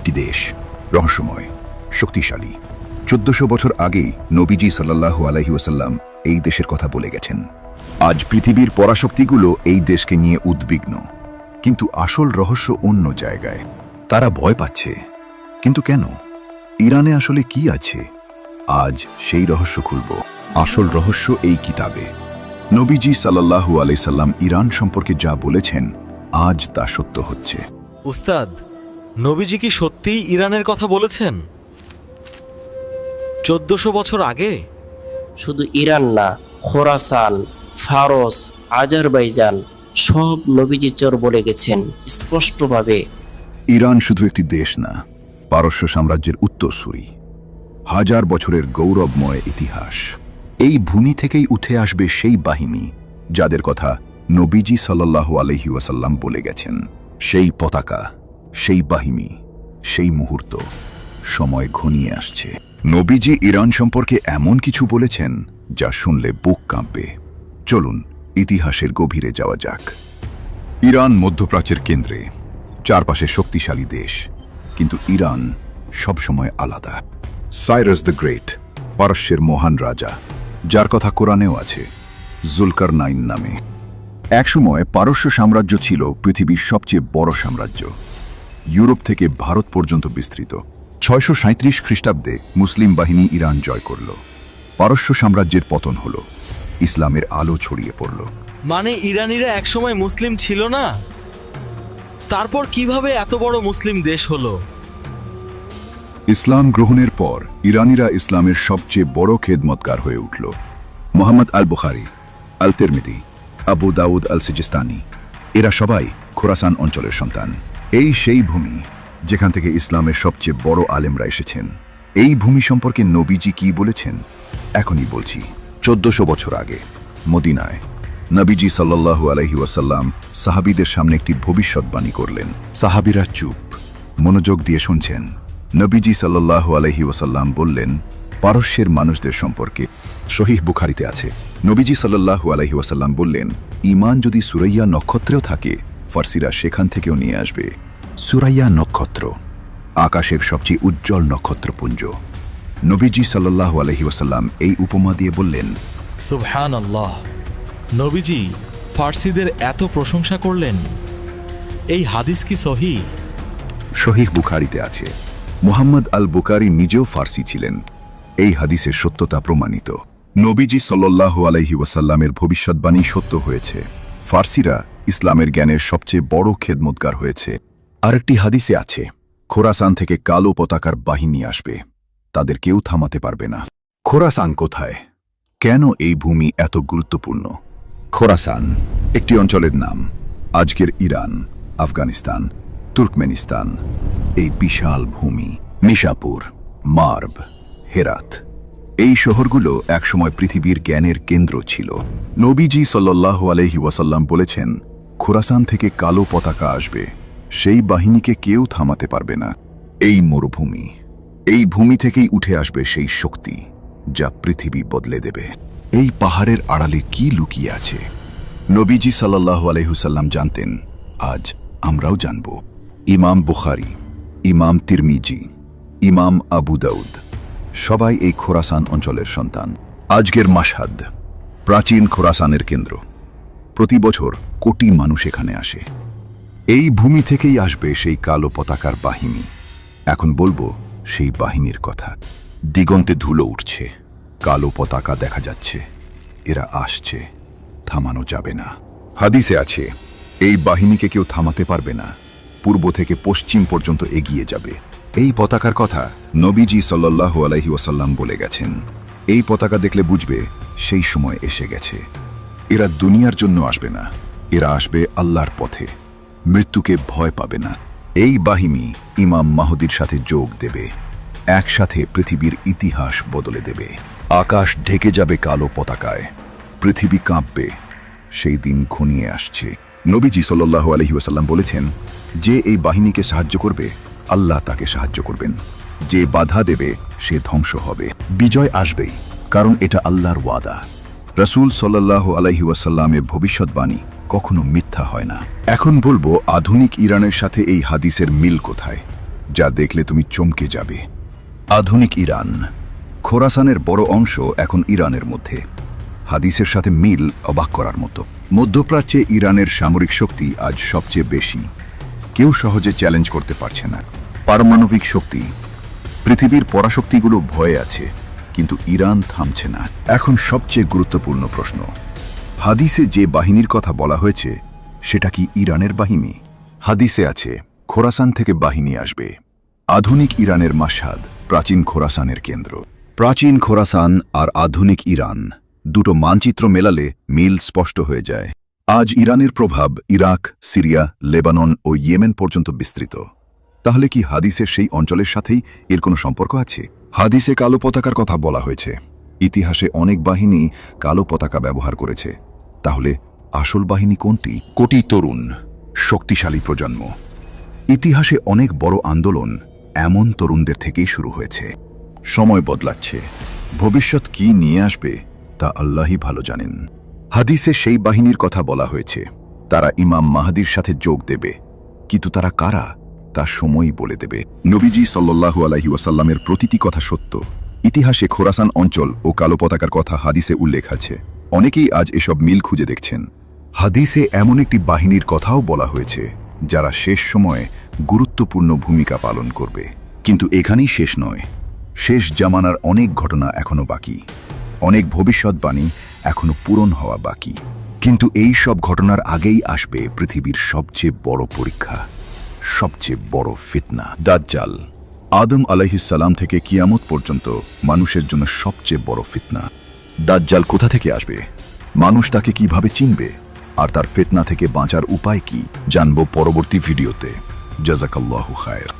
একটি দেশ, রহস্যময়, শক্তিশালী। 1400 বছর আগেই নবীজি সাল্লাল্লাহু আলাইহি ওয়াসাল্লাম এই দেশের কথা বলে গেছেন। আজ পৃথিবীর পরাশক্তিগুলো এই দেশকে নিয়ে উদ্বিগ্ন, কিন্তু আসল রহস্য অন্য জায়গায়। তারা ভয় পাচ্ছে, কিন্তু কেন? ইরানে আসলে কি আছে? আজ সেই রহস্য খুলব। আসল রহস্য এই কিতাবে। নবীজি সাল্লাল্লাহু আলাইহি সাল্লাম ইরান সম্পর্কে যা বলেছেন, আজ তা সত্য হচ্ছে। উস্তাদ, নবীজি কি সত্যিই ইরানের কথা বলেছেন 1400 বছর আগে? শুধু ইরান না, খোরাসান, ফারস, আজারবাইজান সব নবীজি চোর বলে গেছেন স্পষ্টভাবে। ইরান শুধু একটি দেশ না, পারস্য সাম্রাজ্যের উত্তরসূরি, হাজার বছরের গৌরবময় ইতিহাস। এই ভূমি থেকেই উঠে আসবে সেই বাহিনী যাদের কথা নবীজি সাল্লাল্লাহু আলাইহি ওয়াসাল্লাম বলে গেছেন। সেই পতাকা, সেই বাহিনী, সেই মুহূর্ত, সময় ঘনিয়ে আসছে। নবীজি ইরান সম্পর্কে এমন কিছু বলেছেন যা শুনলে বুক কাঁপবে। চলুন ইতিহাসের গভীরে যাওয়া যাক। ইরান মধ্যপ্রাচ্যের কেন্দ্রে, চারপাশে শক্তিশালী দেশ, কিন্তু ইরান সবসময় আলাদা। সাইরাস দ্য গ্রেট, পারস্যের মহান রাজা, যার কথা কোরআনেও আছে, জুলকারনাইন নামে। একসময় পারস্য সাম্রাজ্য ছিল পৃথিবীর সবচেয়ে বড় সাম্রাজ্য, ইউরোপ থেকে ভারত পর্যন্ত বিস্তৃত। 637 খ্রিস্টাব্দে মুসলিম বাহিনী ইরান জয় করল। পারস্য সাম্রাজ্যের পতন হল, ইসলামের আলো ছড়িয়ে পড়ল। মানে ইরানিরা একসময় মুসলিম ছিল না, তারপর কিভাবে এত বড় মুসলিম দেশ হলো? ইসলাম গ্রহণের পর ইরানিরা ইসলামের সবচেয়ে বড় খেদমতগার হয়ে উঠল। মুহাম্মদ আল বুখারী, আল তিরমিজি, আবু দাউদ আল সিজিস্তানি, এরা সবাই খোরাসান অঞ্চলের সন্তান। এই সেই ভূমি যেখান থেকে ইসলামের সবচেয়ে বড় আলেমরা এসেছেন। এই ভূমি সম্পর্কে নবীজি কি বলেছেন এখনই বলছি। 1400 বছর আগে মদিনায় নবীজি সাল্লাল্লাহু আলাইহি ওয়াসাল্লাম সাহাবীদের সামনে একটি ভবিষ্যৎবাণী করলেন। সাহাবীরা চুপ, মনোযোগ দিয়ে শুনছেন। নবীজি সাল্লাল্লাহু আলাইহি ওয়াসাল্লাম বললেন, পারস্যের মানুষদের সম্পর্কে। সহিহ বুখারীতে আছে, নবীজি সাল্লাল্লাহু আলাইহি ওয়াসাল্লাম বললেন, ঈমান যদি সুরাইয়া নক্ষত্রেও থাকে, ফার্সিরা সেখান থেকেও নিয়ে আসবে। সুরাইয়া নক্ষত্র আকাশের সবচেয়ে উজ্জ্বল নক্ষত্রপুঞ্জ। নবীজি সাল্লাল্লাহু আলাইহি ওয়াসাল্লাম এই উপমা দিয়ে বললেন, সুবহানাল্লাহ, নবীজি ফার্সিদের এত প্রশংসা করলেন। এই হাদিস কি সহিহ? সহিহ বুখারীতে আছে। মুহাম্মদ আল বুখারী নিজেও ফার্সি ছিলেন। এই হাদিসের সত্যতা প্রমাণিত। নবীজি সাল্লাল্লাহু আলাইহি ওয়াসাল্লামের ভবিষ্যৎবাণী সত্য হয়েছে। ফার্সিরা ইসলামের জ্ঞানের সবচেয়ে বড় খেদমতগার হয়েছে। আরেকটি হাদিসে আছে, খোরাসান থেকে কালো পতাকার বাহিনী আসবে, তাদের কেউ থামাতে পারবে না। খোরাসান কোথায়? কেন এই ভূমি এত গুরুত্বপূর্ণ? খোরাসান একটি অঞ্চলের নাম। আজকের ইরান, আফগানিস্তান, তুর্কমেনিস্তান। এই বিশাল ভূমি, নিশাপুর, মার্ব, হেরাত, এই শহরগুলো একসময় পৃথিবীর জ্ঞানের কেন্দ্র ছিল। নবীজি সাল্লাল্লাহু আলাইহি ওয়াসাল্লাম বলেছেন, খোরাসান থেকে কালো পতাকা আসবে, সেই বাহিনীকে কেউ থামাতে পারবে না। এই মরুভূমি, এই ভূমি থেকেই উঠে আসবে সেই শক্তি যা পৃথিবী বদলে দেবে। এই পাহাড়ের আড়ালে কি লুকিয়ে আছে? নবীজি সাল্লাল্লাহু আলাইহি ওয়াসাল্লাম জানতেন, আজ আমরাও জানব। ইমাম বুখারী, ইমাম তিরমিজি, ইমাম আবু দাউদ সবাই এই খোরাসান অঞ্চলের সন্তান। আজকের মাশহাদ প্রাচীন খোরাসানের কেন্দ্র। প্রতি বছর কোটি মানুষ এখানে আসে। এই ভূমি থেকেই আসবে সেই কালো পতাকার বাহিনী। এখন বলবো সেই বাহিনীর কথা। দিগন্তে ধুলো উঠছে, কালো পতাকা দেখা যাচ্ছে। এরা আসছে, থামানো যাবে না। হাদিসে আছে, এই বাহিনীকে কেউ থামাতে পারবে না, পূর্ব থেকে পশ্চিম পর্যন্ত এগিয়ে যাবে। এই পতাকার কথা নবীজি সাল্লাল্লাহু আলাইহি ওয়াসাল্লাম বলে গেছেন। এই পতাকা দেখলে বুঝবে সেই সময় এসে গেছে। এরা দুনিয়ার জন্য আসবে না, এরা আসবে আল্লাহর পথে। মৃত্যুকে ভয় পাবে না। এই বাহিনী ইমাম মাহদীর সাথে যোগ দেবে, একসাথে পৃথিবীর ইতিহাস বদলে দেবে। আকাশ ঢেকে যাবে কালো পতাকায়, পৃথিবী কাঁপবে। সেই দিন ঘনিয়ে আসছে। নবীজি সাল্লাল্লাহু আলাইহি ওয়াসাল্লাম বলেছেন, যে এই বাহিনীকে সাহায্য করবে, আল্লাহ তাকে সাহায্য করবেন। যে বাধা দেবে, সে ধ্বংস হবে। বিজয় আসবেই, কারণ এটা আল্লাহর ওয়াদা। রাসূল সাল্লাল্লাহু আলাইহি ওয়াসাল্লামের ভবিষ্যৎবাণী কখনো মিথ্যা হয় না। এখন বলবো আধুনিক ইরানের সাথে এই হাদিসের মিল কোথায়। যা দেখলে তুমি চমকে যাবে। আধুনিক ইরান। খোরাসানের বড় অংশ এখন ইরানের মধ্যে। হাদিসের সাথে মিল অবাক করার মতো। মধ্যপ্রাচ্যে ইরানের সামরিক শক্তি আজ সবচেয়ে বেশি। কেউ সহজে চ্যালেঞ্জ করতে পারছে না। পারমাণবিক শক্তি। পৃথিবীর পরাশক্তিগুলো ভয়ে আছে, কিন্তু ইরান থামছে না। এখন সবচেয়ে গুরুত্বপূর্ণ প্রশ্ন, হাদিসে যে বাহিনীর কথা বলা হয়েছে সেটা কি ইরানের বাহিনী? হাদিসে আছে খোরাসান থেকে বাহিনী আসবে। আধুনিক ইরানের মাশহাদ প্রাচীন খোরাসানের কেন্দ্র। প্রাচীন খোরাসান আর আধুনিক ইরান দুটো মানচিত্র মেলালে মিল স্পষ্ট হয়ে যায়। আজ ইরানের প্রভাব ইরাক, সিরিয়া, লেবানন ও ইয়েমেন পর্যন্ত বিস্তৃত। তাহলে কি হাদিসের সেই অঞ্চলের সাথেই এর কোনো সম্পর্ক আছে? হাদিসে কালো পতাকার কথা বলা হয়েছে। ইতিহাসে অনেক বাহিনী কালো পতাকা ব্যবহার করেছে। তাহলে আসল বাহিনী কোনটি? কোটি তরুণ, শক্তিশালী প্রজন্ম। ইতিহাসে অনেক বড় আন্দোলন এমন তরুণদের থেকেই শুরু হয়েছে। সময় বদলাচ্ছে, ভবিষ্যৎ কি নিয়ে আসবে তা আল্লাহই ভালো জানেন। হাদিসে সেই বাহিনীর কথা বলা হয়েছে, তারা ইমাম মাহদির সাথে যোগ দেবে, কিন্তু তারা কারা তা সময়ই বলে দেবে। নবীজি সাল্লাল্লাহু আলাইহি ওয়াসাল্লামের প্রতিটি কথা সত্য। ইতিহাসে খোরাসান অঞ্চল ও কালো পতাকার কথা হাদিসে উল্লেখ আছে। অনেকেই আজ এসব মিল খুঁজে দেখছেন। হাদিসে এমন একটি বাহিনীর কথাও বলা হয়েছে যারা শেষ সময়ে গুরুত্বপূর্ণ ভূমিকা পালন করবে। কিন্তু এখানেই শেষ নয়। শেষ জামানার অনেক ঘটনা এখনো বাকি, অনেক ভবিষ্যৎবাণী এখনো পূরণ হওয়া বাকি। কিন্তু এই সব ঘটনার আগেই আসবে পৃথিবীর সবচেয়ে বড় পরীক্ষা, সবচেয়ে বড় ফিতনা, দাজ্জাল। আদম আলাইহিস সালাম থেকে কিয়ামত পর্যন্ত মানুষের জন্য সবচেয়ে বড় ফিতনা। দাজ্জাল কোথা থেকে আসবে, মানুষ তাকে কিভাবে চিনবে, আর তার ফিতনা থেকে বাঁচার উপায় কি জানব পরবর্তী ভিডিওতে। জাযাকাল্লাহু খায়র।